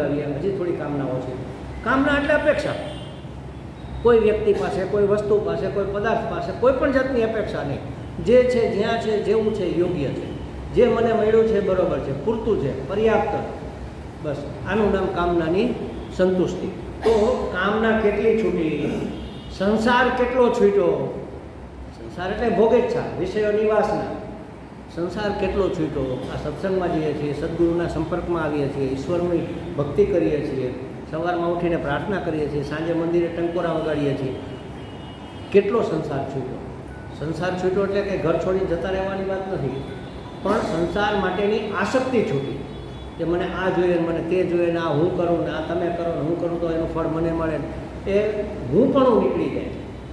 હજી થોડી કામનાઓ છે. કામના એટલે અપેક્ષા. કોઈ વ્યક્તિ પાસે, કોઈ વસ્તુ પાસે, કોઈ પદાર્થ પાસે કોઈ પણ જાતની અપેક્ષા નહીં. જે છે, જ્યાં છે, જેવું છે, યોગ્ય છે. જે મને મળ્યું છે બરોબર છે, પૂરતું છે, પર્યાપ્ત, બસ આનું નામ કામનાની સંતુષ્ટિ. તો કામના કેટલી છૂટી, સંસાર કેટલો છૂટ્યો. સંસાર એટલે ભોગેચ્છા, વિષયોની વાસના. સંસાર કેટલો છૂટ્યો. આ સત્સંગમાં જઈએ છીએ, સદગુરુના સંપર્કમાં આવીએ છીએ, ઈશ્વરની ભક્તિ કરીએ છીએ, સવારમાં ઉઠીને પ્રાર્થના કરીએ છીએ, સાંજે મંદિરે ટંકોરા વગાડીએ છીએ. કેટલો સંસાર છૂટ્યો. સંસાર છૂટ્યો એટલે કે ઘર છોડીને જતા રહેવાની વાત નથી, પણ સંસાર માટેની આસક્તિ છૂટી. કે મને આ જોઈએ, મને તે જોઈએ, ને આ હું કરું, ને આ તમે કરો, ને હું કરું તો એનું ફળ મને મળે. એ હું પણ નીકળી જાય.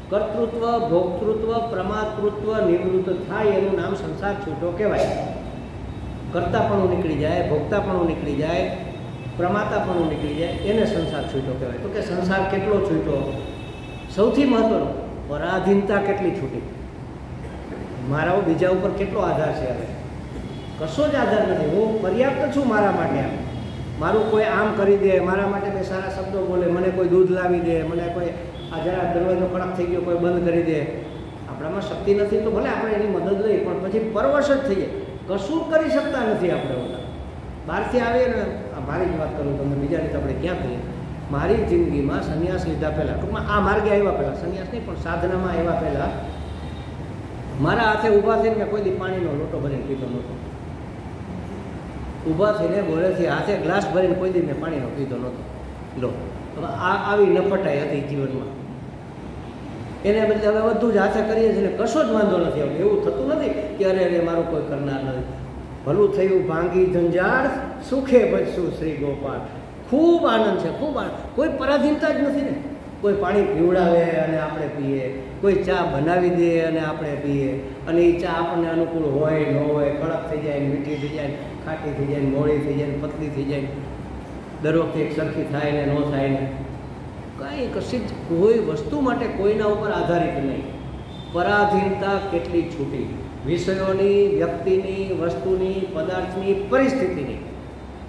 કર્તૃત્વ, ભોક્તૃત્વ, પ્રમાતૃત્વ નિવૃત્ત થાય એનું નામ સંસાર છૂટો કહેવાય. કર્તાપણું નીકળી જાય, ભોગતાપણું નીકળી જાય, પ્રમાતાપણું નીકળી જાય, એને સંસાર છૂટો કહેવાય. તો કે સંસાર કેટલો છૂટો. સૌથી મહત્વનો, પરાધીનતા કેટલી છૂટી. મારા બીજા ઉપર કેટલો આધાર છે. હવે કશો જ આધાર નથી. હું પર્યાપ્ત છું મારા માટે. મારું કોઈ આમ કરી દે, મારા માટે બે સારા શબ્દો બોલે, મને કોઈ દૂધ લાવી દે, મને કોઈ આ જરા દરવાજો કડક થઈ ગયો કોઈ બંધ કરી દે. આપણામાં શક્તિ નથી તો ભલે આપણે એની મદદ લઈએ, પણ પછી પરવશ જ થઈએ. કશું કરી શકતા નથી આપણે બધા. બહારથી આવીએ ને, મારી જ વાત કરું તમને, બીજાની તો આપણે ક્યાં કરીએ. મારી જિંદગીમાં સંન્યાસ લીધા પહેલાં, ટૂંકમાં આ માર્ગે આવ્યા પહેલાં, સંન્યાસ નહીં પણ સાધનામાં આવ્યા પહેલાં, મારા હાથે ઊભા થઈને મેં કોઈ દી પાણીનો લોટો ભરીને પીધો નહોતો. ઊભા થઈને ગોળેથી હાથે ગ્લાસ ભરીને કોઈ દી મેં પાણીનો પીધો નહોતો. લો, હવે આવી નફટાઈ હતી જીવનમાં. એને બદલે હવે બધું જ હાથે કરીએ છીએ ને કશો જ વાંધો નથી આવતો. એવું થતું નથી કે અરે અરે મારું કોઈ કરનાર નથી. ભલું થયું ભાંગી જંજાળ, સુખે બચશું શ્રી ગોપાલ. ખૂબ આનંદ છે, ખૂબ આનંદ. કોઈ પરાધીનતા જ નથી ને. કોઈ પાણી પીવડાવે અને આપણે પીએ, કોઈ ચા બનાવી દે અને આપણે પીએ, અને એ ચા આપણને અનુકૂળ હોય ન હોય, કડક થઈ જાય, મીઠી થઈ જાય, ખાટી થઈ જાય, મોળી થઈ જાય, પતલી થઈ જાય, દર વખતે એક સરખી થાય ને ન થાય ને, કાંઈ કશી જ કોઈ વસ્તુ માટે કોઈના ઉપર આધારિત નહીં. પરાધીનતા કેટલી છૂટી. વિષયોની, વ્યક્તિની, વસ્તુની, પદાર્થની, પરિસ્થિતિની.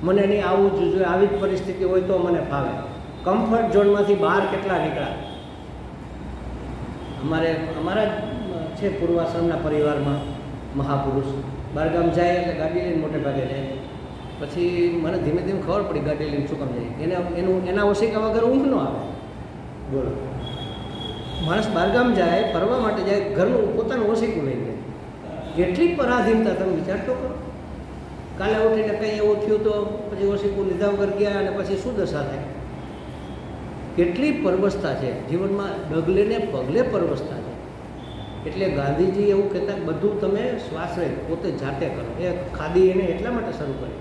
મને નહીં આવું જ જોઈએ, આવી જ પરિસ્થિતિ હોય તો મને ફાવે. કમ્ફર્ટ ઝોનમાંથી બહાર કેટલા નીકળ્યા. અમારા છે પૂર્વાશ્રમના પરિવારમાં મહાપુરુષ બહારગામ જાય એટલે ગાડી લઈને મોટે ભાગે જાય. પછી મને ધીમે ધીમે ખબર પડી ગાડી લઈને શું કામ જાય. એના ઓશિકા વગર ઊંઘ ન આવે. બોલો, માણસ બહારગામ જાય, ફરવા માટે જાય, ઘરનું પોતાનું ઓશિકું લઈને જાય. કેટલી પરાધીનતા તમે વિચાર તો કરો. કાલે ઉઠીને કંઈ એવું થયું તો પછી ઓશિકું લીધા વગર ગયા અને પછી શું દશા થાય. કેટલી પરવસતા છે જીવનમાં, ડગલે ને પગલે પરવસતા છે. એટલે ગાંધીજી એવું કહેતા બધું તમે સ્વાશ્રય પોતે જાતે કરો. એ ખાદી એને એટલા માટે શરૂ કરી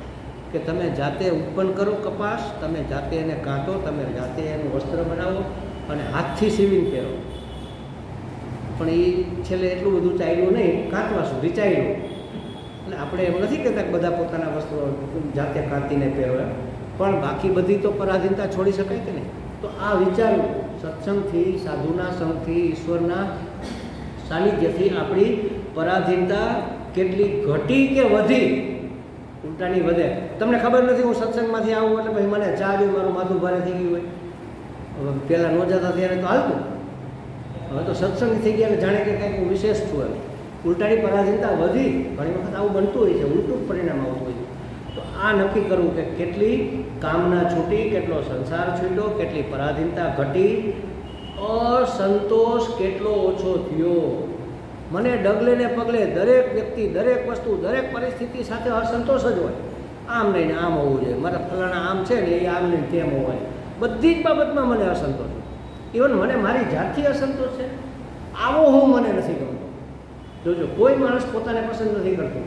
કે તમે જાતે ઉત્પન્ન કરો કપાસ, તમે જાતે એને કાંટો, તમે જાતે એનું વસ્ત્ર બનાવો અને હાથથી સીવીને પહેરો. પણ એ છેલ્લે એટલું બધું ચાલ્યું નહીં, કાંતવા સુધી ચાલ્યું. એટલે આપણે એમ નથી કહેતા કે બધા પોતાના વસ્ત્રો જાતે કાંતીને પહેરો, પણ બાકી બધી તો પરાધીનતા છોડી શકાય કે નહીં. તો આ વિચારવું, સત્સંગથી, સાધુના સંગથી, ઈશ્વરના સાનિધ્યથી આપણી પરાધીનતા કેટલી ઘટી કે વધી. ઉલટાની વધે. તમને ખબર નથી, હું સત્સંગમાંથી આવું એટલે પછી મને ચા જોઈ મારું માથું ભારે થઈ ગયું હોય. હવે પહેલાં ન જતા ત્યારે તો હાલતું, હવે તો સત્સંગ થઈ ગયા એટલે જાણે કે કંઈક હું વિશેષ છું. એમ ઉલટાની પરાધીનતા વધી. ઘણી વખત આવું બનતું હોય છે, ઉલટું પરિણામ આવતું હોય છે. તો આ નક્કી કરવું કે કેટલી કામના છૂટી, કેટલો સંસાર છૂટ્યો, કેટલી પરાધીનતા ઘટી, અસંતોષ કેટલો ઓછો થયો. મને ડગલે ને પગલે દરેક વ્યક્તિ, દરેક વસ્તુ, દરેક પરિસ્થિતિ સાથે અસંતોષ જ હોય. આમ નહીં ને આમ હોવું જોઈએ, મારા ફલાણા આમ છે ને એ આમ નહીં તેમ હોય. બધી જ બાબતમાં મને અસંતોષ. ઇવન મને મારી જાતથી અસંતોષ છે. આવો હું મને નથી ગમતો. જોજો, કોઈ માણસ પોતાને પસંદ નથી કરતો.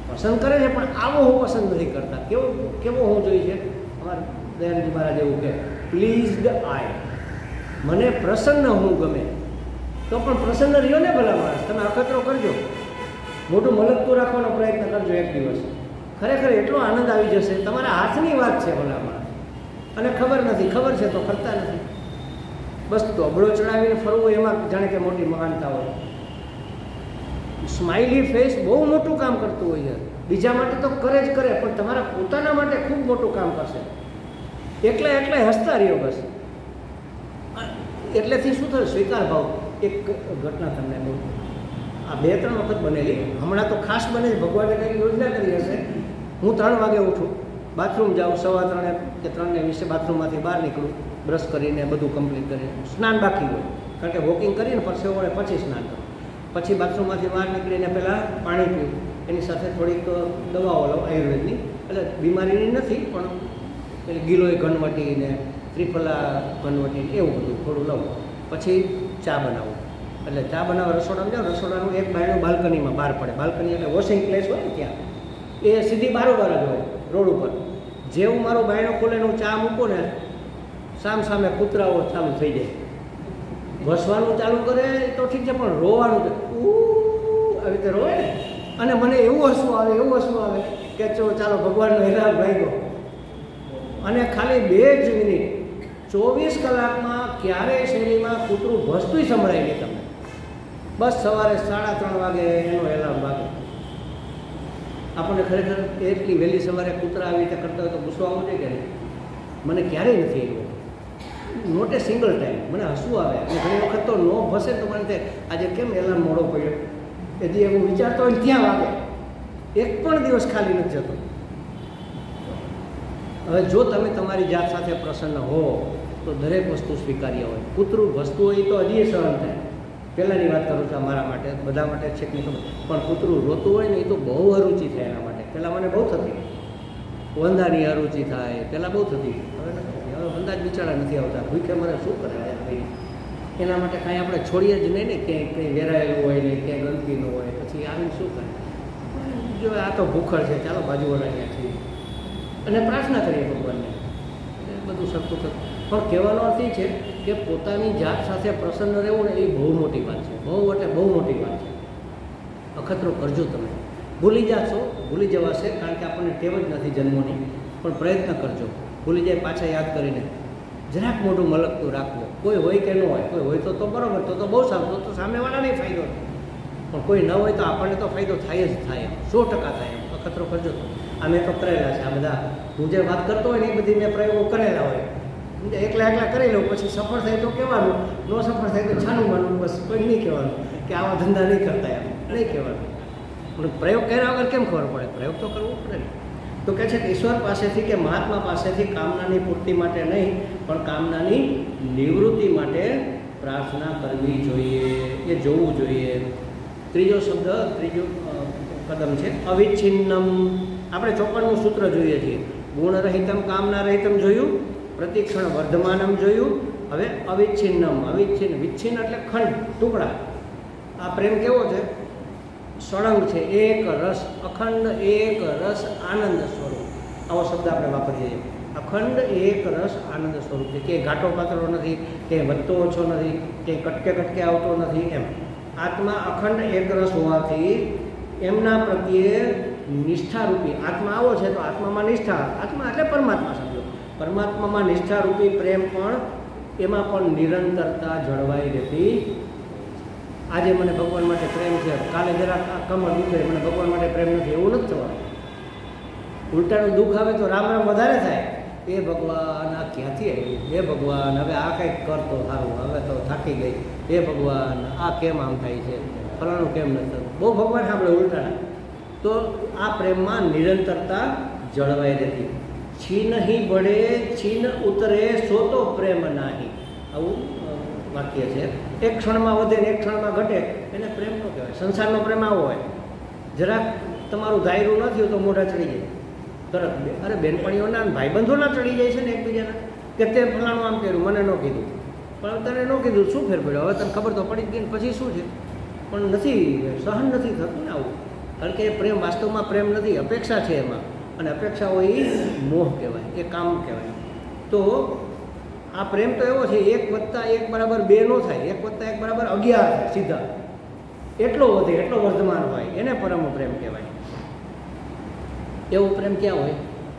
પસંદ કરે છે પણ આવો હું પસંદ નથી કરતા. કેવો હું જોઈએ છે. અમારા દયાનજી મહારાજ એવું કે પ્લીઝડ આઈ, મને પ્રસન્ન હું ગમે. તો પણ પ્રસન્ન રહ્યો ને ભલા માણસ. તમે અખતરો કરજો, મોટું મલકતું રાખવાનો પ્રયત્ન કરજો એક દિવસ. ખરેખર એટલો આનંદ આવી જશે. તમારા હાથની વાત છે ભલા માણસ, અને ખબર નથી, ખબર છે તો કરતા નથી. બસ તોબડો ચડાવીને ફરવું એમાં જાણે કે મોટી મહાનતા હોય. સ્માઇલી ફેસ બહુ મોટું કામ કરતું હોય છે. બીજા માટે તો કરે જ કરે, પણ તમારા પોતાના માટે ખૂબ મોટું કામ કરશે. એકલા એકલા હસતા રહ્યો બસ. એટલેથી શું થયું? સ્વીકાર ભાવ. એક ઘટના તમને કહું, આ 2-3 વખત બનેલી. હમણાં તો ખાસ બને, ભગવાને કંઈક યોજના કરી હશે. હું 3 વાગે ઉઠું, બાથરૂમ જાઉં, 3:15 કે 3:20 બાથરૂમમાંથી બહાર નીકળું, બ્રશ કરીને બધું કમ્પ્લીટ કરીને, સ્નાન બાકી હોય કારણ કે વોકિંગ કરીને પરસેવો વળે પછી સ્નાન કરું. પછી બાથરૂમમાંથી બહાર નીકળીને પહેલાં પાણી પીવું, એની સાથે થોડીક દવાઓ લઉં આયુર્વેદની, એટલે બીમારીની નથી પણ પેલી ગિલોય ઘનવટી ને ત્રિફલા ઘનવટી એવું બધું થોડું લઉં. પછી ચા બનાવું. એટલે ચા બનાવવા રસોડામાં જાઉં, રસોડાનું એક બાયણું બાલ્કનીમાં બહાર પડે. બાલ્કની એટલે વોશિંગ પ્લેસ હોય ને ત્યાં, એ સીધી બારોબાર જ હોય રોડ ઉપર. જેવું મારું બાયણું ખોલે હું ચા મૂકું ને, સામે કૂતરાઓ ચાલુ થઈ જાય. વસવાનું ચાલુ કરે તો ઠીક છે, પણ રોવાનું આવી રીતે રોવે ને, અને મને એવું હસવું આવે કે ચાલો ભગવાનનો હેરાન ભાગ્યો. અને ખાલી 2 જ મિનિટ, 24 કલાકમાં ક્યારેય શેરીમાં કૂતરું ભસતું સંભળાય નહીં તમને. બસ સવારે 3:30 વાગે એનો એલાર્મ વાગે. આપણને ખરેખર એટલી વહેલી સવારે કૂતરા આવી રીતે કરતા હોય તો ગુસ્સો આવવો જોઈએ કે નહીં? મને ક્યારેય નથી આવ્યો, નોટ એ સિંગલ ટાઈમ. મને હસવું આવે. અને ઘણી વખત તો નો ભસે તો મને થાય આજે કેમ એલાર્મ મોડો પડ્યો, હજી એવું વિચારતો હોય ત્યાં વાગે. એક પણ દિવસ ખાલી નથી જતો. હવે જો તમે તમારી જાત સાથે પ્રસન્ન હો તો દરેક વસ્તુ સ્વીકાર્ય હોય. કૂતરું ભસતું હોય તો હજી સહન થાય. પહેલાંની વાત કરું છું, મારા માટે, બધા માટે છે કે નહીં ખબર, પણ કૂતરું રોતું હોય ને એ તો બહુ અરુચિ થાય એના માટે. પહેલાં મને બહુ થતી, વંદાની અરુચિ થાય, પહેલાં બહુ થતી, હવે નથી થતી. હવે વંદા જ બિચારા નથી આવતા, ભૂખે મારે શું કરે ભાઈ? એના માટે કાંઈ આપણે છોડીએ જ નહીં ને, ક્યાંય કંઈ વેરાયેલું હોય ને ક્યાંય ગંદકીનું હોય, પછી આવીને શું કરે? જો આ તો ભૂખડ છે, ચાલો બાજુવાળા ત્યાં છીએ અને પ્રાર્થના કરીએ ભગવાનને, એ બધું સરખું થતું. પણ કહેવાનો અર્થ એ છે કે પોતાની જાત સાથે પ્રસન્ન રહેવું ને એ બહુ મોટી વાત છે. બહુ એટલે બહુ મોટી વાત છે. અખતરો કરજો તમે. ભૂલી જશો, ભૂલી જવાશે, કારણ કે આપણને ટેવ જ નથી જન્મોની. પણ પ્રયત્ન કરજો, ભૂલી જાય પાછા યાદ કરીને જરાક મોઢું મલકતું રાખવું. કોઈ હોય કે ન હોય, કોઈ હોય તો બરાબર, તો બહુ સારું, તો સામેવાળાને ફાયદો થાય. પણ કોઈ ન હોય તો આપણને તો ફાયદો થાય જ થાય, 100% થાય. અખતરો કરજો. આ મેં તો કરેલા છે. આ બધા હું જે વાત કરતો હોય ને એ બધી મેં પ્રયોગો કરેલા હોય. એકલા કરી લઉં, પછી સફળ થાય તો કહેવાનું, ન સફળ થાય તો છાનું માનવું. બસ કોઈ નહીં કહેવાનું કે આવા ધંધા નહીં કરતા, એમ નહીં કહેવાનું. પણ પ્રયોગ કર્યા વગર કેમ ખબર પડે? પ્રયોગ તો કરવો પડે ને. તો કહે છે કે ઈશ્વર પાસેથી કે મહાત્મા પાસેથી કામનાની પૂર્તિ માટે નહીં, પણ કામનાની નિવૃત્તિ માટે પ્રાર્થના કરવી જોઈએ, એ જોવું જોઈએ. ત્રીજો કદમ છે અવિચ્છિન્નમ. આપણે 54મું સૂત્ર જોઈએ છીએ. ગુણરહિતમ કામના રહિતમ જોયું, પ્રતિક્ષણ વર્ધમાનમ જોયું. હવે અવિચ્છિન્નમ. વિચ્છિન્ન એટલે ખંડ, ટુકડા. આ પ્રેમ કેવો છે? સળંગ છે, એક રસ, અખંડ એક રસ આનંદ સ્વરૂપ. આવો શબ્દ આપણે વાપરીએ છીએ. અખંડ એક રસ આનંદ સ્વરૂપ છે. કે ઘાટો પાતળો નથી, કે વધતો ઓછો નથી, કે કટકે આવતો નથી. એમ આત્મા અખંડ એક રસ હોવાથી એમના પ્રત્યે નિષ્ઠારૂપી આત્મા આવો છે તો આત્મામાં નિષ્ઠા. આત્મા એટલે પરમાત્મા સમજો. પરમાત્મામાં નિષ્ઠારૂપી પ્રેમ પણ, એમાં પણ નિરંતરતા જળવાઈ રહેતી. આજે મને ભગવાન માટે પ્રેમ છે, કાલે જરાક કમર દુખે, મને ભગવાન માટે પ્રેમ નથી, એવું નથી થવાનું. ઉલટાનું દુઃખ આવે તો રામ રામ વધારે થાય. એ ભગવાન આ ક્યાંથી આવ્યું? એ ભગવાન હવે આ કંઈક કરતો સારું, હવે તો થાકી ગઈ. એ ભગવાન આ કેમ આમ થાય છે, ફલાણું કેમ નથી થતું? બહુ ભગવાન સાંભળે ઉલટાના. તો આ પ્રેમમાં નિરંતરતા જળવાઈ રહેતી. છીન હી બળે છીન ઉતરે સો તો પ્રેમ નાહી, આવું વાક્ય છે. એક ક્ષણમાં વધે ને એક ક્ષણમાં ઘટે એને પ્રેમ ન કહેવાય. સંસારનો પ્રેમ આવો હોય, જરાક તમારું ધાયરું નથી હોય તો મોઢા ચડી જાય તરત. અરે બેનપણીઓના ભાઈબંધોના ચડી જાય છે ને એકબીજાના, કે તે ફલાણું આમ કર્યું, મને ન કીધું. પણ તને ન કીધું, શું ફેર પડ્યો? હવે તને ખબર તો પડી જ ગઈ ને પછી શું છે? પણ નથી, સહન નથી થતું ને આવું. કારણ કે પ્રેમ વાસ્તવમાં પ્રેમ નથી, અપેક્ષા છે એમાં. અને અપેક્ષા હોય એ મોહ કહેવાય, એ કામ કહેવાય. તો આ પ્રેમ તો એવો છે, 1 + 1 = 2 ન થાય, 1 + 1 = 11 થાય સીધા. એટલો વધે, એટલો વર્ધમાન હોય, એને પરમ પ્રેમ કહેવાય. એવો પ્રેમ ક્યાં હોય?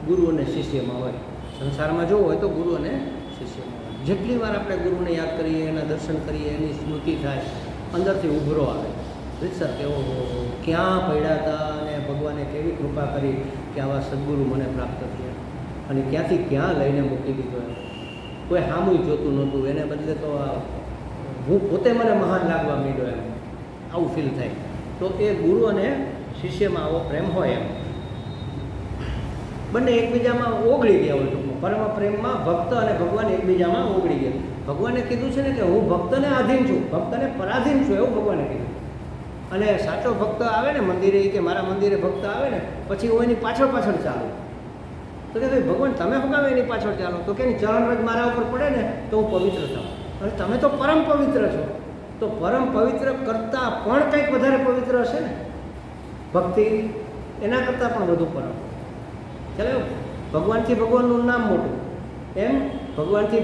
ગુરુ અને શિષ્યમાં હોય. સંસારમાં જોવો હોય તો ગુરુ અને શિષ્યમાં હોય. જેટલી વાર આપણે ગુરુને યાદ કરીએ, એના દર્શન કરીએ, એની સ્મૃતિ થાય, અંદરથી ઉભરો આવે. રીતસર કેવો ક્યાં પડ્યા હતા અને ભગવાને કેવી કૃપા કરી કે આવા સદગુરુ મને પ્રાપ્ત થયા. અને ક્યાંથી ક્યાં લઈને મૂકી દીધો એમ. કોઈ સામું જોતું નહોતું, એને બદલે તો હું પોતે મને મહાન લાગવા માંડ્યો એમ, આવું ફીલ થાય. તો એ ગુરુ અને શિષ્યમાં આવો પ્રેમ હોય એમ. બંને એકબીજામાં ઓગળી ગયા હોય ટૂંકમાં. પરમ પ્રેમમાં ભક્ત અને ભગવાન એકબીજામાં ઓગળી ગયા. ભગવાને કીધું છે ને કે હું ભક્તને આધીન છું, ભક્તને પરાધીન છું, એવું ભગવાને કીધું. અને સાચો ભક્ત આવે ને મંદિરે, કે મારા મંદિરે ભક્ત આવે ને પછી હું એની પાછળ પાછળ ચાલું. તો કે ભાઈ ભગવાન તમે શું કામ એની પાછળ ચાલો? તો કે એની ચરણરજ મારા ઉપર પડે ને તો હું પવિત્ર થાઉં. અને તમે તો પરમ પવિત્ર છો, તો પરમ પવિત્ર કરતાં પણ કંઈક વધારે પવિત્ર હશે ને ભક્તિ, એના કરતાં પણ વધુ પરમ. ચાલો, ભગવાનથી ભગવાનનું નામ મોટું, એમ ભગવાનથી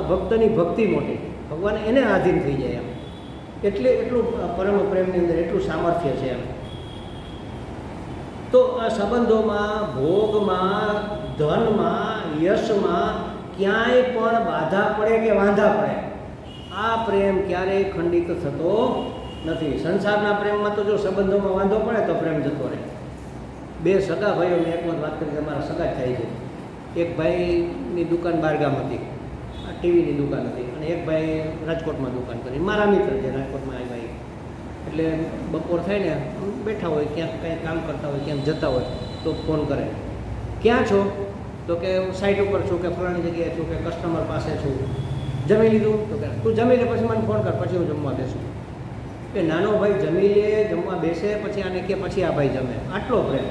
ભક્તની ભક્તિ મોટી, ભગવાન એને આધીન થઈ જાય એમ. એટલું પરમ પ્રેમની અંદર એટલું સામર્થ્ય છે એમ. તો આ સંબંધોમાં, ભોગમાં, ધનમાં, યશમાં ક્યાંય પણ બાધા પડે કે વાંધા પડે, આ પ્રેમ ક્યારેય ખંડિત થતો નથી. સંસારના પ્રેમમાં તો જો સંબંધોમાં વાંધો પડે તો પ્રેમ જતો રહે. બે સગા ભાઈઓ, મેં એક વખત વાત કરી કે મારા સગા જ થાય છે. એક ભાઈની દુકાન બારગામ હતી, ટીવીની દુકાન હતી, અને એક ભાઈ રાજકોટમાં દુકાન કરી. મારા મિત્ર છે રાજકોટમાં. આ ભાઈ એટલે બપોર થાય ને બેઠા હોય, ક્યાંક કંઈ કામ કરતા હોય, ક્યાંક જતા હોય તો ફોન કરે, ક્યાં છો? તો કે હું સાઇટ ઉપર છું, કે ફલાણી જગ્યાએ છું, કે કસ્ટમર પાસે છું. જમી લીધું? તો કે તું જમી લે પછી મને ફોન કર, પછી હું જમવા બેસું. એ નાનો ભાઈ જમી લે, જમવા બેસે, પછી આને કે પછી આ ભાઈ જમે. આટલો પ્રેમ.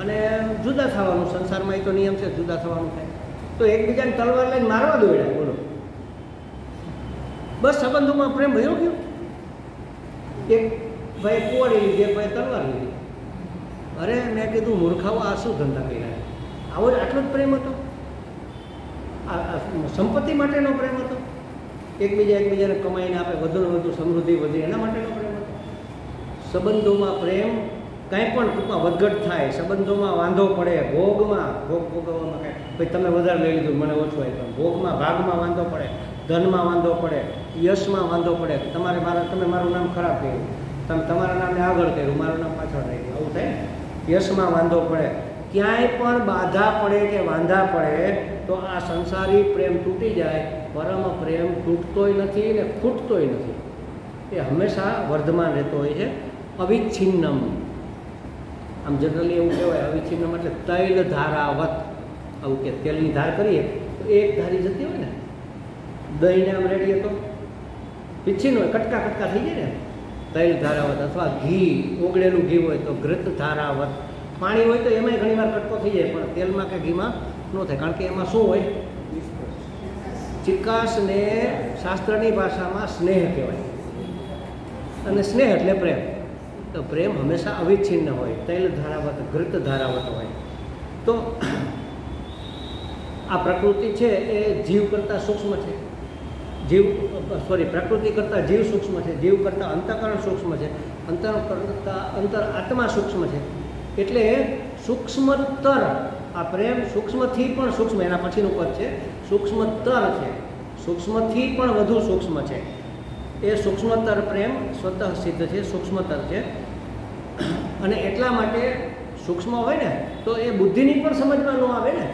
અને જુદા થવાનું, સંસારમાં એ તો નિયમ છે, જુદા થવાનું થાય તો એકબીજાને તલવાર લઈને મારવા દોડ્યા. બોલો, બસ સંબંધોમાં પ્રેમ ભયો ગયો. એક ભાઈ કુવાડી લીધી, એક ભાઈ તલવાર લીધી. અરે મેં કીધું મૂર્ખાઓ, આ શું ધંધા કર્યા? આવો જ આટલો જ પ્રેમ હતો? આ સંપત્તિ માટેનો પ્રેમ હતો? એકબીજાને કમાઈને આપે, વધુ ને વધુ સમૃદ્ધિ વધે, એના માટેનો પ્રેમ હતો? સંબંધોમાં પ્રેમ કાંઈ પણ ટૂંકમાં વધઘટ થાય, સંબંધોમાં વાંધો પડે, ભોગમાં, ભોગ ભોગવવામાં કાંઈ ભાઈ તમે વધારે લઈ લીધું મને ઓછું આપ્યું, ભોગમાં ભાગમાં વાંધો પડે, ધનમાં વાંધો પડે, યશમાં વાંધો પડે, તમે મારું નામ ખરાબ કર્યું, તમે તમારા નામને આગળ કર્યું, મારું નામ પાછળ રહી ગયું, આવું થાય. યશમાં વાંધો પડે, ક્યાંય પણ બાધા પડે કે વાંધા પડે તો આ સંસારી પ્રેમ તૂટી જાય. પરમ પ્રેમ તૂટતોય નથી ને ખૂટતોય નથી, એ હંમેશા વર્ધમાન રહેતો હોય છે. અવિચ્છિન્નમ, આમ જનરલી એવું કહેવાય, અવિચ્છિન્નમ એટલે તૈલ ધારાવત. આવું કે તેલની ધાર કરીએ તો એક ધારી જતી હોય ને, દહીંને આમ રેડીએ તો વિચ્છિન્ન હોય, કટકા કટકા થઈ જાય ને, તૈલ ધારાવત. અથવા ઘી, ઓગળેલું ઘી હોય તો ઘૃત ધારાવત. પાણી હોય તો એમાંય ઘણી વાર કટકો થઈ જાય, પણ તેલમાં કે ઘીમાં ન થાય, કારણ કે એમાં શું હોય? ચિકાસને શાસ્ત્રની ભાષામાં સ્નેહ કહેવાય, અને સ્નેહ એટલે પ્રેમ. તો પ્રેમ હંમેશા અવિચ્છિન્ન હોય, તૈલ ધારાવત, ઘૃત ધારાવત હોય. તો આ પ્રકૃતિ છે એ જીવ કરતાં સૂક્ષ્મ છે. પ્રકૃતિ કરતાં જીવ સૂક્ષ્મ છે, જીવ કરતાં અંતઃકરણ સૂક્ષ્મ છે, અંતર કરતાં અંતર આત્મા સૂક્ષ્મ છે. એટલે સૂક્ષ્મતર આ પ્રેમ, સૂક્ષ્મથી પણ સૂક્ષ્મ, એના પછીનું પદ છે સૂક્ષ્મતર છે, સૂક્ષ્મથી પણ વધુ સૂક્ષ્મ છે. એ સૂક્ષ્મતર પ્રેમ સ્વતઃ સિદ્ધ છે, સૂક્ષ્મતર છે. અને એટલા માટે સૂક્ષ્મ હોય ને તો એ બુદ્ધિની પણ સમજમાં ન આવે ને.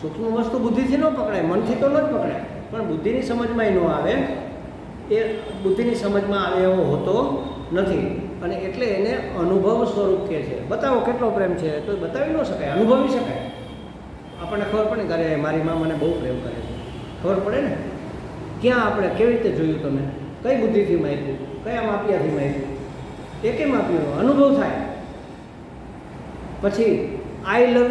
સૂક્ષ્મ વસ્તુ બુદ્ધિથી ન પકડાય, મનથી તો ન જ પકડાય, પણ બુદ્ધિની સમજમાં ન આવે. એ બુદ્ધિની સમજમાં આવે એવો હોતો નથી. અને એટલે એને અનુભવ સ્વરૂપ કહે છે. બતાવો કેટલો પ્રેમ છે, તો બતાવી ન શકાય, અનુભવી શકાય. આપણને ખબર પડે કે અરે મારી માં મને બહુ પ્રેમ કરે છે, ખબર પડે ને. ક્યાં આપણે કેવી રીતે જોયું? તમે કઈ બુદ્ધિથી માપ્યું, કયા માપિયાથી માપ્યું? એકે માપ્યું, અનુભવ થાય. પછી આઈ લવ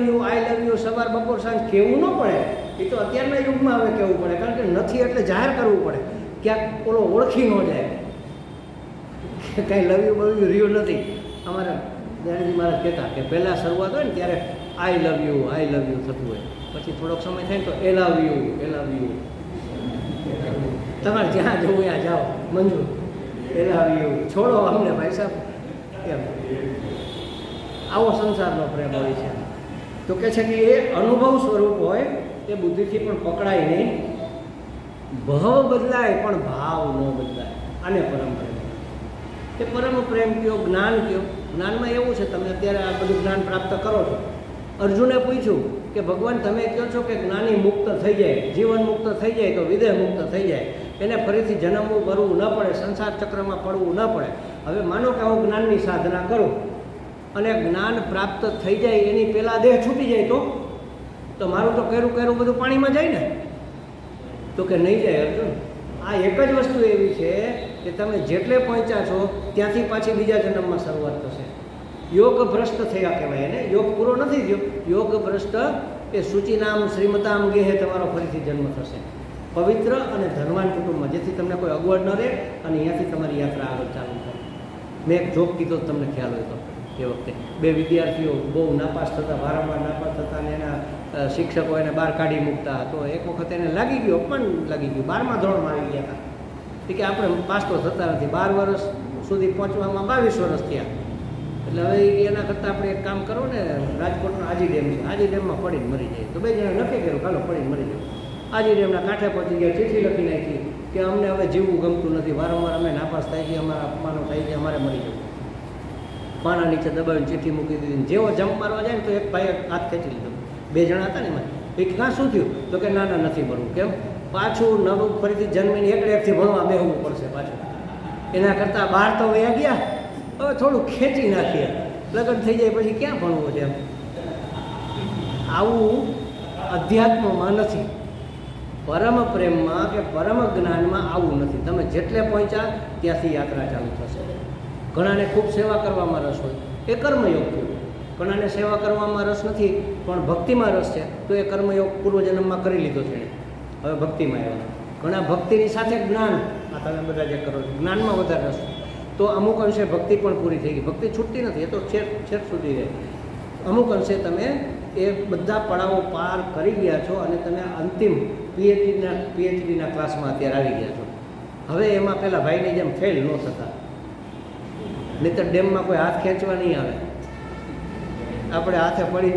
યુ સવાર બપોર સાંજ કેવું ન પડે. એ તો અત્યારના યુગમાં હવે કહેવું પડે, કારણ કે નથી એટલે જાહેર કરવું પડે, ક્યાંક ઓલો ઓળખી ન જાય કે કાંઈ લવ યુ રહ્યું નથી. અમારા દયાનજી મહારાજ કહેતા કે પહેલાં શરૂઆત હોય ને ત્યારે આઈ લવ યુ થતું હોય, પછી થોડોક સમય થાય ને તો એ લવ યુ. તમારે જ્યાં જવું ત્યાં જાઓ, મંજૂર, એ લવ યુ, છોડો અમને ભાઈ સાહેબ. એમ આવો સંસારનો પ્રેમ હોય છે. તો કહે છે કે એ અનુભવ સ્વરૂપ હોય, એ બુદ્ધિથી પણ પકડાય નહીં. ભાવ બદલાય પણ ભાવ ન બદલાય. આને પરમ પ્રેમ. એ પરમ પ્રેમ કયો, જ્ઞાન કયો. જ્ઞાનમાં એવું છે, તમે અત્યારે આ બધું જ્ઞાન પ્રાપ્ત કરો છો, અર્જુને પૂછ્યું કે ભગવાન તમે કહો છો કે જ્ઞાની મુક્ત થઈ જાય, જીવન મુક્ત થઈ જાય તો વિદેહ મુક્ત થઈ જાય, એને ફરીથી જન્મવું કરવું ન પડે, સંસાર ચક્રમાં પડવું ન પડે. હવે માનો કે હું જ્ઞાનની સાધના કરું અને જ્ઞાન પ્રાપ્ત થઈ જાય એની પહેલાં દેહ છૂટી જાય તો મારું તો કર્યું બધું પાણીમાં જાય ને? તો કે નહીં જાય અર્જુન. આ એક જ વસ્તુ એવી છે કે તમે જેટલે પહોંચ્યા છો ત્યાંથી પાછી બીજા જન્મમાં શરૂઆત થશે. યોગ ભ્રષ્ટ થયા કહેવાય એને. યોગ પૂરો નથી થયો. યોગ ભ્રષ્ટ એ સૂચિનામ શ્રીમતામ ગેહે તમારો ફરીથી જન્મ થશે પવિત્ર અને ધર્માન કુટુંબમાં, જેથી તમને કોઈ અગવડ ન રહે અને અહીંયાથી તમારી યાત્રા આગળ ચાલુ થાય. મેં એક જોક કીધો તમને ખ્યાલ હોય તો. એ વખતે 2 વિદ્યાર્થીઓ બહુ નાપાસ થતા, વારંવાર નાપાસ થતા, અને એના શિક્ષકો એને બહાર કાઢી મૂકતા. તો એક વખત એને લાગી ગયું, અપમાન લાગી ગયું. 12મા ધોરણમાં આવી ગયા હતા કે આપણે પાસ તો થતા નથી, 12 વર્ષ સુધી પહોંચવામાં 22 વર્ષ થયા. એટલે હવે એના કરતાં આપણે એક કામ કરો ને, રાજકોટનો આજી ડેમ છે, આજી ડેમમાં પડીને મરી જાય. તો 2 જણા નક્કી કર્યું ચાલો પડીને મરી જાય. આજી ડેમના કાંઠે પહોંચી ગયા, ચિઠ્ઠી લખી નાખી કે અમને હવે જીવવું ગમતું નથી, વારંવાર અમે નાપાસ થાય છે, અમારા અપમાનો થાય છે, અમારે મરી જવું. પાણા નીચે દબાવીને ચિઠ્ઠી મૂકી દીધી. જેવો જમ્પ મારવા જાય ને તો એક ભાઈએ હાથ ખેંચી લીધો. 2 જણા હતા ને એમાં. એ ક્યાં શું થયું? તો કે ના નથી ભરવું. કેમ? પાછું નવું ફરીથી જન્મીને એકથી ભણવા બેસવું પડશે પાછું. એના કરતાં બહાર તો વયા ગયા, હવે થોડું ખેંચી નાખીએ, લગ્ન થઈ જાય પછી ક્યાં ભણવું છે એમ. આવું અધ્યાત્મમાં નથી. પરમ પ્રેમમાં કે પરમ જ્ઞાનમાં આવું નથી. તમે જેટલે પહોંચ્યા ત્યાંથી યાત્રા ચાલુ થશે. ઘણાને ખૂબ સેવા કરવામાં રસ હોય, એ કર્મયોગ થયું. ઘણાને સેવા કરવામાં રસ નથી પણ ભક્તિમાં રસ છે, તો એ કર્મયોગ પૂર્વજન્મમાં કરી લીધો છે, હવે ભક્તિમાં આવ્યા. ઘણા ભક્તિની સાથે જ્ઞાન, આ તમે બધા જે કરો છો જ્ઞાનમાં વધારે રસ, તો અમુક અંશે ભક્તિ પણ પૂરી થઈ ગઈ. ભક્તિ છૂટતી નથી, એ તો છેક સુધી રહે. અમુક અંશે તમે એ બધા પડાવો પાર કરી ગયા છો અને તમે અંતિમ પીએચડીના ક્લાસમાં અત્યારે આવી ગયા છો. હવે એમાં પેલા ભાઈની જેમ ફેલ ન થતા, નહીંતર ડેમમાં કોઈ હાથ ખેંચવા નહીં આવે, આપણે હાથે પડી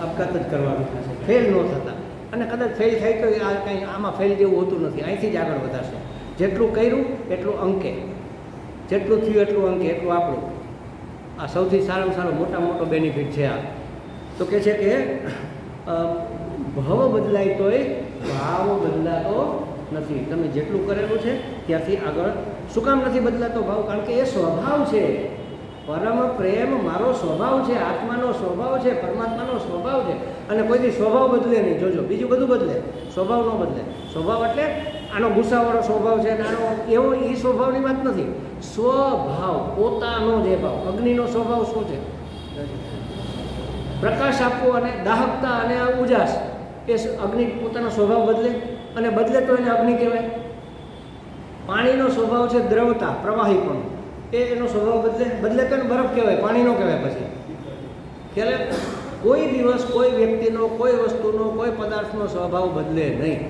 આપઘાત જ કરવાનું થશે. ફેલ ન થતા, અને કદાચ ફેલ થાય તો આ કંઈ આમાં ફેલ જેવું હોતું નથી. અહીંથી જ આગળ વધારશે. જેટલું કર્યું એટલું અંકે, જેટલું થયું એટલું અંકે, એટલું આપણું. આ સૌથી સારામાં સારો મોટો બેનિફિટ છે. આ તો કે છે કે ભાવ બદલાય તોય ભાવ બદલાતો નથી. તમે જેટલું કરેલું છે ત્યાંથી આગળ. શું કામ નથી બદલાતો ભાવ? કારણ કે એ સ્વભાવ છે. પરમ પ્રેમ મારો સ્વભાવ છે, આત્માનો સ્વભાવ છે, પરમાત્માનો સ્વભાવ છે. અને કોઈથી સ્વભાવ બદલે નહીં. જોજો, બીજું બધું બદલે, સ્વભાવ ન બદલે. સ્વભાવ એટલે આનો ગુસ્સાવાળો સ્વભાવ છે, આનો એવો એ સ્વભાવની વાત નથી. સ્વભાવ, પોતાનો જે ભાવ. અગ્નિનો સ્વભાવ શું છે? પ્રકાશ આપવો અને દાહકતા અને ઉજાસ. એ અગ્નિ પોતાનો સ્વભાવ બદલે, અને બદલે તો એને અગ્નિ કહેવાય. પાણીનો સ્વભાવ છે દ્રવતા, પ્રવાહીપણું. એનો સ્વભાવ બદલે તો બરફ કહેવાય, પાણી નો કહેવાય. પછી ખ્યાલ, કોઈ દિવસ કોઈ વ્યક્તિનો, કોઈ વસ્તુનો, કોઈ પદાર્થનો સ્વભાવ બદલે નહીં.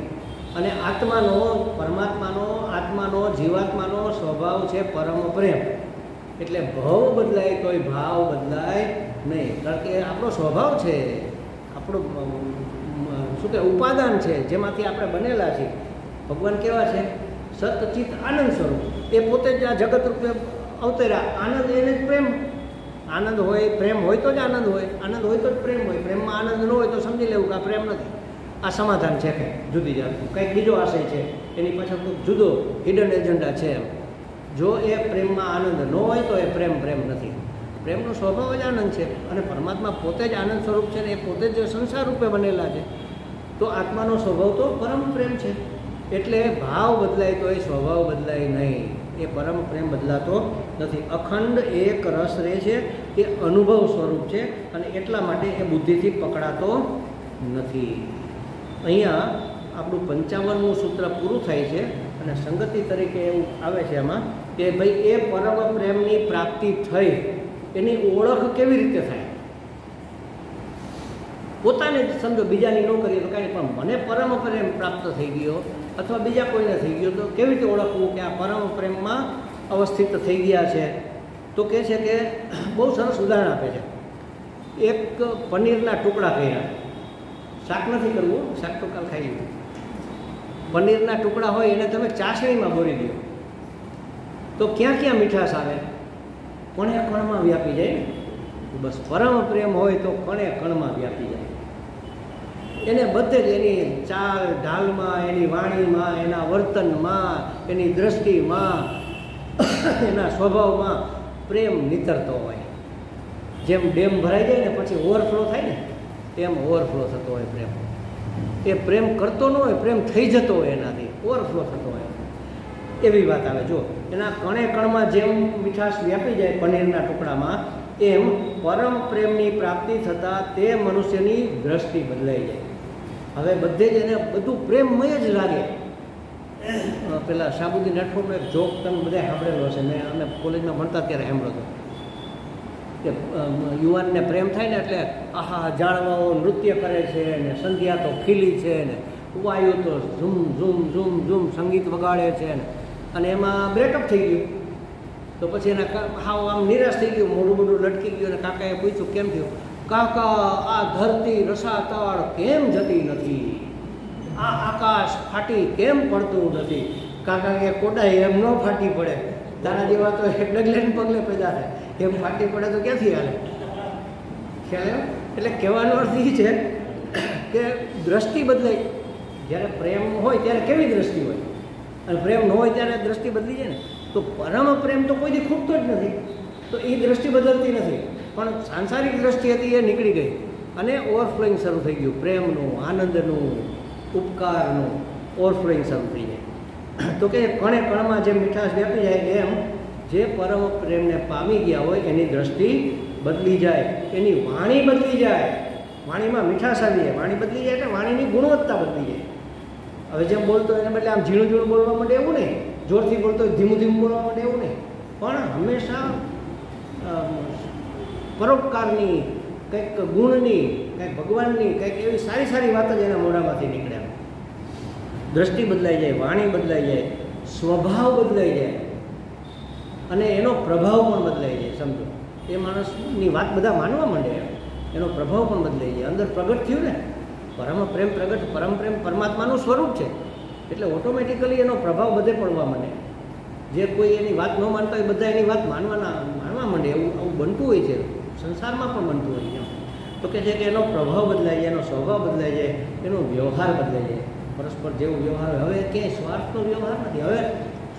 અને આત્માનો, પરમાત્માનો, આત્માનો, જીવાત્માનો સ્વભાવ છે પરમ પ્રેમ. એટલે ભાવ બદલાય તોય ભાવ બદલાય નહીં. કારણ કે આપણો સ્વભાવ છે, આપણું શું કે ઉપાદાન છે, જેમાંથી આપણે બનેલા છીએ. ભગવાન કેવા છે? સતચિત આનંદ સ્વરૂપ. એ પોતે જ આ જગત રૂપે અવતર્યા. આનંદ એને જ પ્રેમ. આનંદ હોય, પ્રેમ હોય તો જ આનંદ હોય, આનંદ હોય તો જ પ્રેમ હોય. પ્રેમમાં આનંદ ન હોય તો સમજી લેવું કે આ પ્રેમ નથી, આ સમાધાન છે. કંઈક જુદી જાતનું, કંઈક બીજો આશય છે, એની પાછળ ખૂબ જુદો હિડન એજન્ડા છે. જો એ પ્રેમમાં આનંદ ન હોય તો એ પ્રેમ નથી. પ્રેમનો સ્વભાવ જ આનંદ છે. અને પરમાત્મા પોતે જ આનંદ સ્વરૂપ છે ને એ પોતે જ સંસાર રૂપે બનેલા છે. તો આત્માનો સ્વભાવ તો પરમ પ્રેમ છે. એટલે ભાવ બદલાય તો એ સ્વભાવ બદલાય નહીં. એ પરમ પ્રેમ બદલાતો નથી. અખંડ એક રસ રહે છે. એ અનુભવ સ્વરૂપ છે અને એટલા માટે એ બુદ્ધિથી પકડાતો નથી. અહીંયા આપણું 55મું સૂત્ર પૂરું થાય છે અને સંગતિ તરીકે એવું આવે છે એમાં કે ભાઈ એ પરમ પ્રેમની પ્રાપ્તિ થઈ એની ઓળખ કેવી રીતે થાય? પોતાને જ સમજો, બીજાની ન કરીએ તો કાંઈ, પણ મને પરમ પ્રેમ પ્રાપ્ત થઈ ગયો અથવા બીજા કોઈને થઈ ગયો તો કેવી રીતે ઓળખવું કે આ પરમ પ્રેમમાં અવસ્થિત થઈ ગયા છે? તો કહે છે કે બહુ સરસ ઉદાહરણ આપે છે. એક પનીરના ટુકડા કર્યા, શાક નથી કરવું, શાક તો કાલ ખાઈ લીધું. પનીરના ટુકડા હોય એને તમે ચાસણીમાં બોરી દો તો ક્યાં ક્યાં મીઠાશ આવે? કોણે કણમાં વ્યાપી જાય. બસ પરમ પ્રેમ હોય તો કણે કણમાં વ્યાપી જાય. એને બધે જ એની ચાલ ઢાલમાં, એની વાણીમાં, એના વર્તનમાં, એની દ્રષ્ટિમાં, એના સ્વભાવમાં પ્રેમ નીતરતો હોય. જેમ ડેમ ભરાઈ જાય ને પછી ઓવરફ્લો થાય ને તેમ ઓવરફ્લો થતો હોય પ્રેમ. એ પ્રેમ કરતો ન હોય, પ્રેમ થઈ જતો હોય, એનાથી ઓવરફ્લો થતો હોય એવી વાત આવે. જો એના કણે કણમાં જેમ મીઠાશ વ્યાપી જાય પનીરના ટુકડામાં, એમ પરમ પ્રેમની પ્રાપ્તિ થતાં તે મનુષ્યની દ્રષ્ટિ બદલાઈ જાય. હવે બધે જ એને બધું પ્રેમમય જ લાગે. પેલા શાહબુદ્દીન રાઠોડનો એક જોક તમે બધા સાંભળેલો હશે, મેં અમે કોલેજમાં ભણતા ત્યારે સાંભળ્યો હતો કે યુવાનને પ્રેમ થાય ને એટલે આહા જાળવાઓ નૃત્ય કરે છે ને, સંધ્યા તો ખીલી છે ને, વાયુ તો ઝૂમ ઝૂમ ઝૂમ ઝૂમ સંગીત વગાડે છે ને, અને એમાં બ્રેકઅપ થઈ ગયું. તો પછી એના હાવ આમ નિરાશ થઈ ગયું, મોઢું મોઢું લટકી ગયું. અને કાકાએ પૂછ્યું કેમ થયું? કાકા, આ ધરતી રસાતળ કેમ જતી નથી? આ આકાશ ફાટી કેમ પડતું નથી? કાકા કે કોડાઈ એમ ન ફાટી પડે, તારા જેવા તો ડગલે ને પગલે પેદા થાય, એમ ફાટી પડે તો ક્યાંથી હાલે? ખ્યાલ આવ્યો? એટલે કહેવાનો અર્થ એ છે કે દ્રષ્ટિ બદલાય. જ્યારે પ્રેમ હોય ત્યારે કેવી દ્રષ્ટિ હોય, અને પ્રેમ ન હોય ત્યારે દ્રષ્ટિ બદલી જાય ને. તો પરમ પ્રેમ તો કોઈથી ખૂટતો જ નથી, તો એ દ્રષ્ટિ બદલતી નથી. પણ સાંસારિક દ્રષ્ટિ હતી એ નીકળી ગઈ અને ઓવરફ્લોઈંગ શરૂ થઈ ગયું. પ્રેમનું, આનંદનું, ઉપકારનું ઓવરફ્લોઈંગ શરૂ થઈ જાય. તો કે કણે કણમાં જે મીઠાશ વ્યાપી જાય એમ જે પરમ પ્રેમને પામી ગયા હોય એની દ્રષ્ટિ બદલી જાય, એની વાણી બદલી જાય. વાણીમાં મીઠાશ આવી જાય, વાણી બદલી જાય એટલે વાણીની ગુણવત્તા બદલી જાય. હવે જેમ બોલતો એને બદલે આમ ઝીણું ઝીણું બોલવા માંડે એવું નહીં, જોરથી બોલતો ધીમું ધીમું બોલવા માંડે એવું નહીં, પણ હંમેશા પરોપકારની, કંઈક ગુણની, કંઈક ભગવાનની, કંઈક એવી સારી સારી વાત જ એના મોઢામાંથી નીકળે. દ્રષ્ટિ બદલાઈ જાય, વાણી બદલાઈ જાય, સ્વભાવ બદલાઈ જાય અને એનો પ્રભાવ પણ બદલાઈ જાય. સમજો, એ માણસની વાત બધા માનવા માંડે, એનો પ્રભાવ પણ બદલાઈ જાય. અંદર પ્રગટ થયું ને પરમ પ્રેમ પ્રગટ, પરમ પ્રેમ પરમાત્માનું સ્વરૂપ છે એટલે ઓટોમેટિકલી એનો પ્રભાવ બધે પડવા માંડે. જે કોઈ એની વાત ન માનતા હોય બધા એની વાત માનવા માંડે. એવું આવું બનતું હોય છે, સંસારમાં પણ બનતું હોય છે. તો કે છે કે એનો પ્રભાવ બદલાઈ જાય, એનો સ્વભાવ બદલાઈ જાય, એનો વ્યવહાર બદલાઈ જાય. પરસ્પર જેવો વ્યવહાર, હવે ક્યાંય સ્વાર્થનો વ્યવહાર નથી. હવે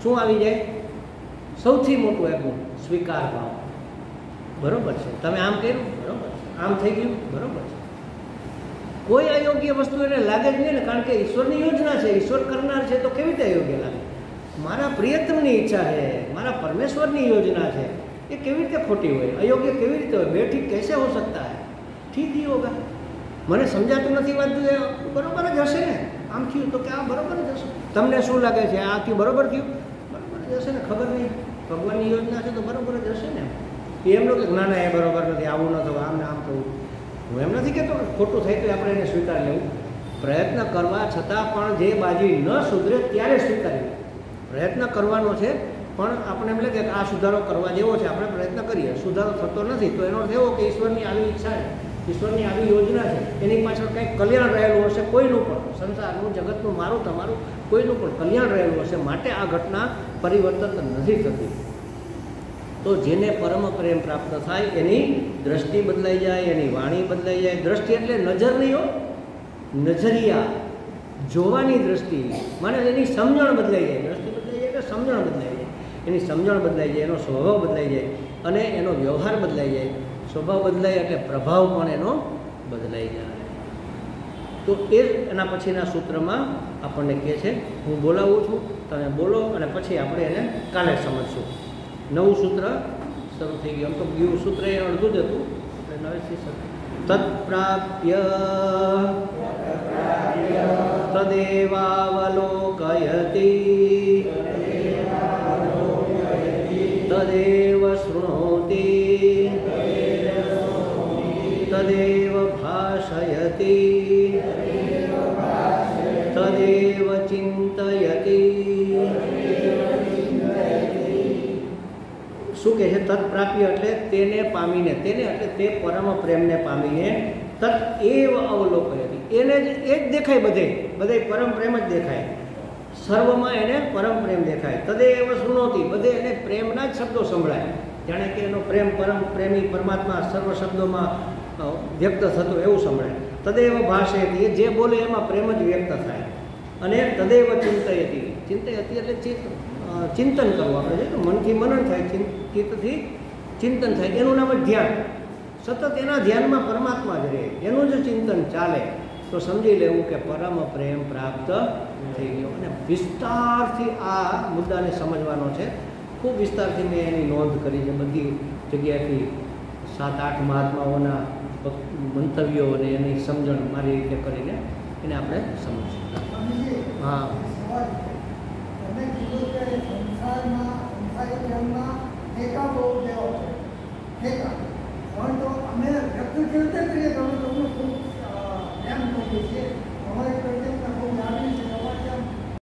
શું આવી જાય? સૌથી મોટું એક સ્વીકાર ભાવ. બરોબર છે, તમે આમ કર્યું, બરોબર છે, આમ થઈ ગયું, બરોબર છે. કોઈ અયોગ્ય વસ્તુ એને લાગે જ નહીં ને, કારણ કે ઈશ્વરની યોજના છે, ઈશ્વર કરનાર છે, તો કેવી રીતે અયોગ્ય લાગે? મારા પ્રિયતમની ઈચ્છા છે, મારા પરમેશ્વરની યોજના છે, એ કેવી રીતે ખોટી હોય? અયોગ્ય કેવી રીતે હોય? બેઠીક कैसे हो सकता है? ठीक ही होगा. મને સમજાતું નથી વાંચતું, એ બરોબર જ હશે ને. આમ થયું તો કે આ બરોબર જ હશે. તમને શું લાગે છે આ થયું બરોબર થયું? બરોબર જ હશે ને. ખબર નહીં, ભગવાનની યોજના છે તો બરોબર જ હશે ને. એમ નો કે ના ના એ બરોબર નથી, આવું ન થવું, આમ ને આમ થવું. હું એમ નથી કહેતો ખોટું થાય તો આપણે એને સ્વીકાર લેવું. પ્રયત્ન કરવા છતાં પણ જે બાજી ન સુધરે ત્યારે સ્વીકારવી. પ્રયત્ન કરવાનો છે પણ આપણે એમ લાગે કે આ સુધારો કરવા જેવો છે, આપણે પ્રયત્ન કરીએ, સુધારો થતો નથી, તો એનો અર્થ એવો કે ઈશ્વરની આવી ઈચ્છા છે, ઈશ્વરની આવી યોજના છે, એની પાછળ કંઈક કલ્યાણ રહેલું હશે. કોઈનું પણ, સંસારનું, જગતનું, મારું તમારું, કોઈનું પણ કલ્યાણ રહેલું હશે, માટે આ ઘટના પરિવર્તન નથી થતી. તો જેને પરમ પ્રેમ પ્રાપ્ત થાય એની દ્રષ્ટિ બદલાઈ જાય, એની વાણી બદલાઈ જાય. દ્રષ્ટિ એટલે નજર નહીં હો, નજરિયા, જોવાની દ્રષ્ટિ, માને એની સમજણ બદલાઈ જાય. દ્રષ્ટિ બદલાઈ જાય એટલે સમજણ બદલાઈ જાય, એની સમજણ બદલાઈ જાય, એનો સ્વભાવ બદલાઈ જાય અને એનો વ્યવહાર બદલાઈ જાય. સ્વભાવ બદલાય એટલે પ્રભાવ પણ એનો બદલાઈ જાય. તો એ એના પછીના સૂત્રમાં આપણને કહે છે, હું બોલાવું છું, તમે બોલો, અને પછી આપણે એને કાલે સમજશું. નવું સૂત્ર શરૂ થઈ ગયું. આમ તો બીજું સૂત્ર એ અડધું જ હતું, એટલે નવેથી તત્પ્રાપ્ય તદેવાવલોકયતિ તદેવ શૃણોતિ તદેવ ભાષયતિ તદેવ ચિંતયતિ. શું કહે છે? તત્પ્રાપ્ય એટલે તેને પામીને, તેને એટલે તે પરમ પ્રેમને પામીને, તત્ એવ અવલોકયતિ, એને જ એ જ દેખાય, બધે પરમ પ્રેમ જ દેખાય, સર્વમાં એને પરમ પ્રેમ દેખાય. તદેવ શૃણોતિ, બધે એને પ્રેમના જ શબ્દો સંભળાય. જાણે કે એનો પ્રેમ પરમ પ્રેમી પરમાત્મા સર્વ શબ્દોમાં વ્યક્ત થતો એવું સંભળાય. તદેવ ભાષેતી, એ જે બોલે એમાં પ્રેમ જ વ્યક્ત થાય. અને તદેવ ચિંતયતી, ચિંતયતી એટલે ચિંતન કરવું. આપણે છે ને મનથી મનન થાય, ચિત્તથી ચિંતન થાય, એનું નામ જ ધ્યાન. સતત એના ધ્યાનમાં પરમાત્મા જ રહે, એનું જ ચિંતન ચાલે તો સમજી લેવું કે પરમ પ્રેમ પ્રાપ્ત થઈ ગયો. અને વિસ્તારથી આ મુદ્દાને સમજવાનો છે. ખૂબ વિસ્તારથી મેં એની નોંધ કરી છે, બધી જગ્યાએથી 7-8 મહાત્માઓના મંતવ્યો અને એની સમજણ મારી રીતે કરીને એને આપણે સમજીએ. હા, તમે કીધું કે સંસારમાં